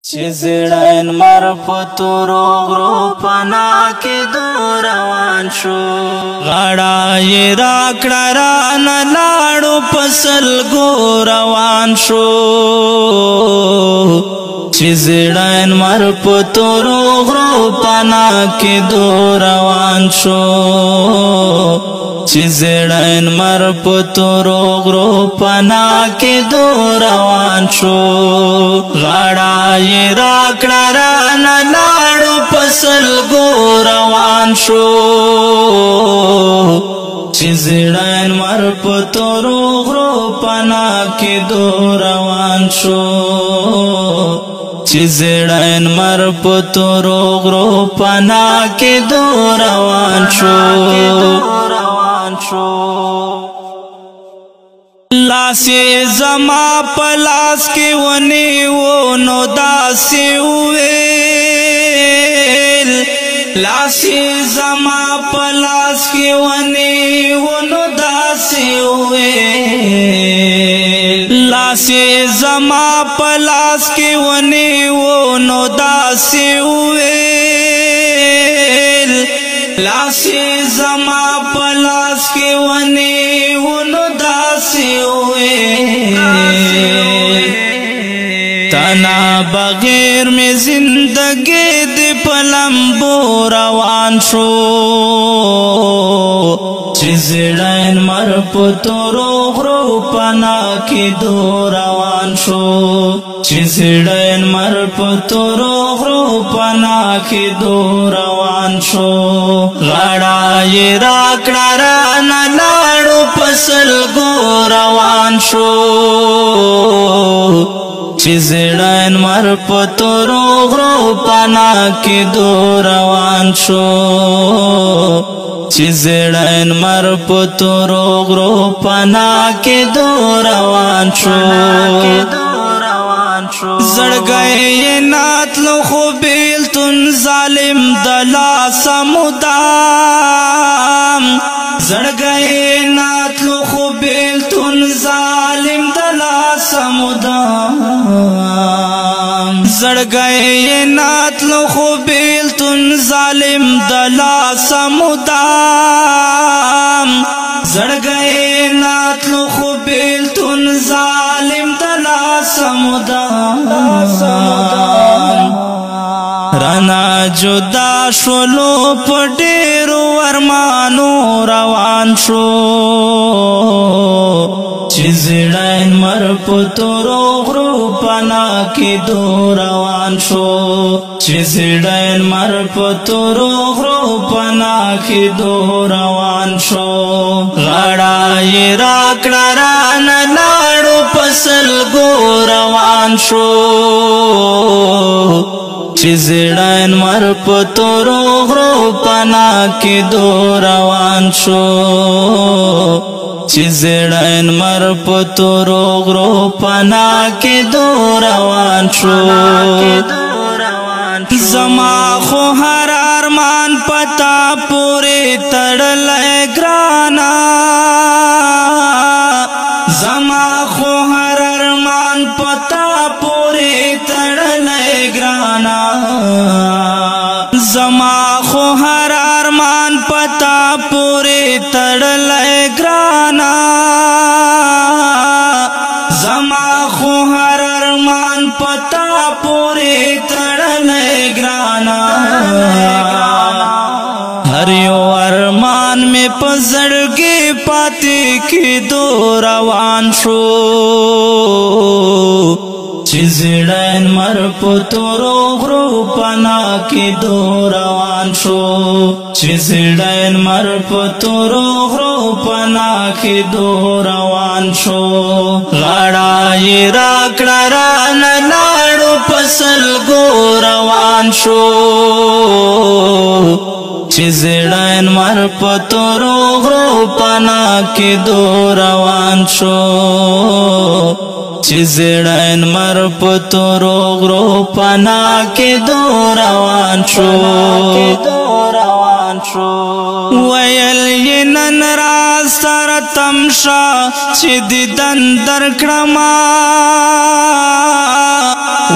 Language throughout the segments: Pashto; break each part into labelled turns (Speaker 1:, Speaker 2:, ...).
Speaker 1: چزړن مر پتورو غرو پنا کې دور روان شو غړا یې راکړه ران لاړو پسل ګو روان شو چزړن مر پتورو غرو پنا کې دور روان شو چزړن مر پتورو غرو پنا کې دور روان شو غړا یې راکړه ران لاړو پسل ګو روان شو چزړن مر پتورو غرو پنا کې دور روان شو چزړن مر پتورو غرو پنا کې دور روان شو لاسی زما پلاس کې ونی و نو داسې ویل لاسی زما پلاس کې ونی و نو داسې ویل لاسی زما پلاس کې ونی و نو داسې ویل لاسی زما پلاس کې ونی و نو داسې تنا بغیر میں زندگی دی پلمبو روان شو چزړن مر پتورو غرو پنا کې دور روان شو چزړن مر پتورو غرو پنا کې دور روان شو غړا یې راکړه ران لاړو پسل ګو روان شو چزړن مر پتورو غرو پنا کې دور روان شو چزړن مر پتورو غرو پنا کې دور روان شو زړګي ناتلو خو بیلتون ظالم دلا سمودام زړګي ناتلو خو بیلتون ظالم دلا سمودام زړګي ناتلو خو بیلتون ظالم دلا سمودام زړګي ناتلو خو بیلتون ظالم دلا سمودام رانا جدا شولو پډیرو ارمانو روان شو چزړن مر پتورو غرو پنا کې دور روان شو چزړن مر پتورو غرو پنا کې دور روان شو غړا یې راکړه ران لاړو پسل ګو روان شو چزړن مر پتورو غرو پنا کې دور روان شو چزړن مر پتورو غرو پنا کې دور روان شو زما خو هر ارمان پتا پورې تړلې ګرانا زما خو هر ارمان پتا پورې تړلې ګرانا زما خو هر ارمان پتا پورې تړلې ګرانا زما خو هر ارمان پتا پورې تړلې ګرانا هر یو ارمان میں پزړګي پاتې کې دور روان شو چزړن مر پتورو غرو پنا کې دور روان شو چزړن مر پتورو غرو پنا کې دور روان شو غړا یې راکړه ران لاړو پسل ګو روان شو چزړن مر پتورو غرو پنا کې دور روان شو چزړن مر پتورو غرو پنا کې دور روان شو ویل یې نن راز سره تمشا چې دیدن درکړما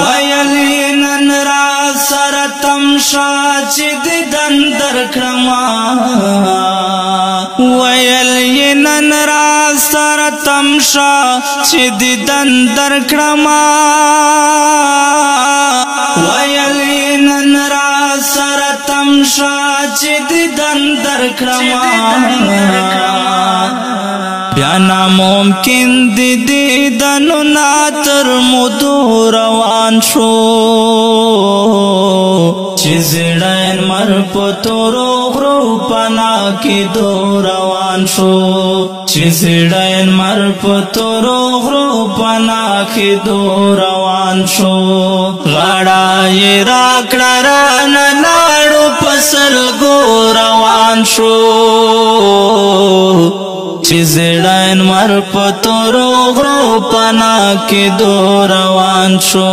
Speaker 1: ویل یې تمشا چې دیدن درکړما ویل یې نن را سره تمشا چې دیدن درکړما ویل یې نن را سره تمشا چې دیدن درکړما بیا ناممکن دی دیدنو ناتر مدو روان شو چې زړه مر په تورو غرو پنا کې دو روان شو چې زړه مر په تورو غرو پنا کې دو روان شو غاړه یې راکړه رانه لاړو پسل ګو روان شو چې زړه مر په تورو غرو پنا کې دو روان شو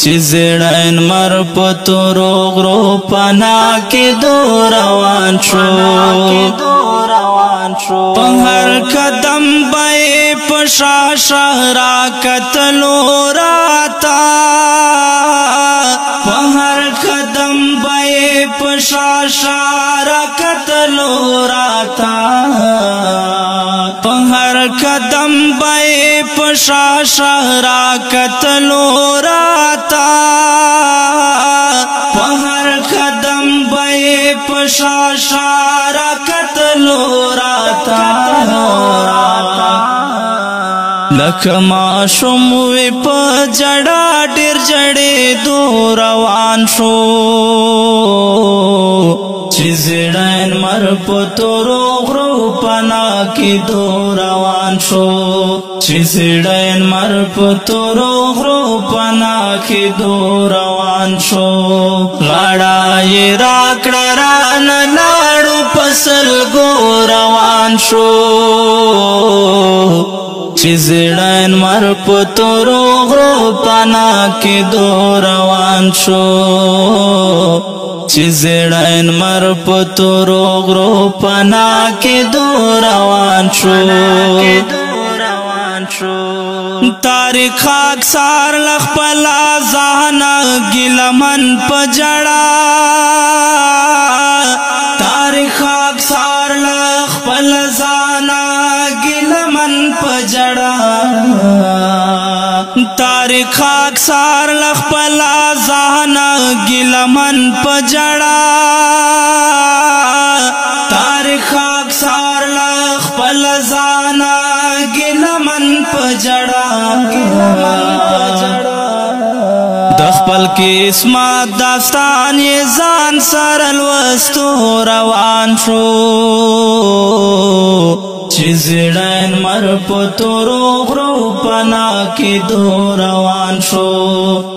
Speaker 1: چې زړه مر په تورو غرو پنا کې دو روان شو په هر قدم به په شاشه را کتلو راتا په هر قدم به په شاشه را کتلو راتا په هر قدم به په شاشه را کتلو راتا په هر قدم به په شاشه را کتلو راتا لکه ماشوم وی په جړا ډېر جړې دو روان شو چې زړه مر په تورو غرو پنا کې دو روان شو چې زړه مر په تورو غرو پنا کې دو روان شو غاړه یې راکړه رانه لاړو پسل ګو روان شو چې زړه مر په تورو غرو پنا کې دو روان شو چې زړه مر په تورو غرو پنا کې دو روان شو تاریخ اکثر لخپلا زانا ګلمن پجړا تاریخ اکثر لخپلا زانا ګلمن پجړا تاریخ اکثر لخپلا زانا ګلمن پجړا تاریخ اکثر لخپلا زانا ګلمن پجړا د خپل قسمت داستان یې ځان سره لوستو روان شو چې زړه مر په تورو غرو پنا کې دو روان شو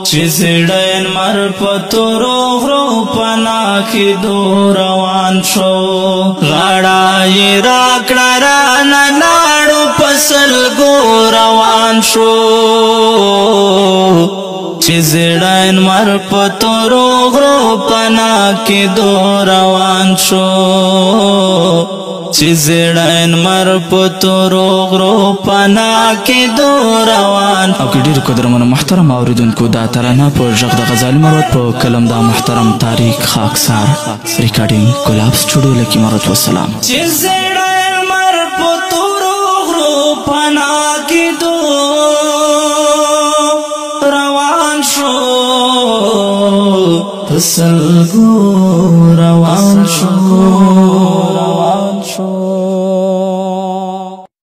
Speaker 1: چې زړه مر په تورو غرو پنا کې دو روان شو غاړه یې راکړه رانه لاړو پسل ګو روان شو چې زړه مر په تورو غرو پنا کې دو روان شو چې زړه مر په تورو غرو پنا کې دو روان
Speaker 2: او که ډېر قدرمنو محترم اوریدونکو دا ترانه په غږ د غزالي مروت په قلم دا محترم طارق خاکسار ریکارډینګ ګلاب سټوډیو لکي مروت وسلام
Speaker 1: چې زړه مر په تورو غرو پنا کې دو روان شو پسل ګو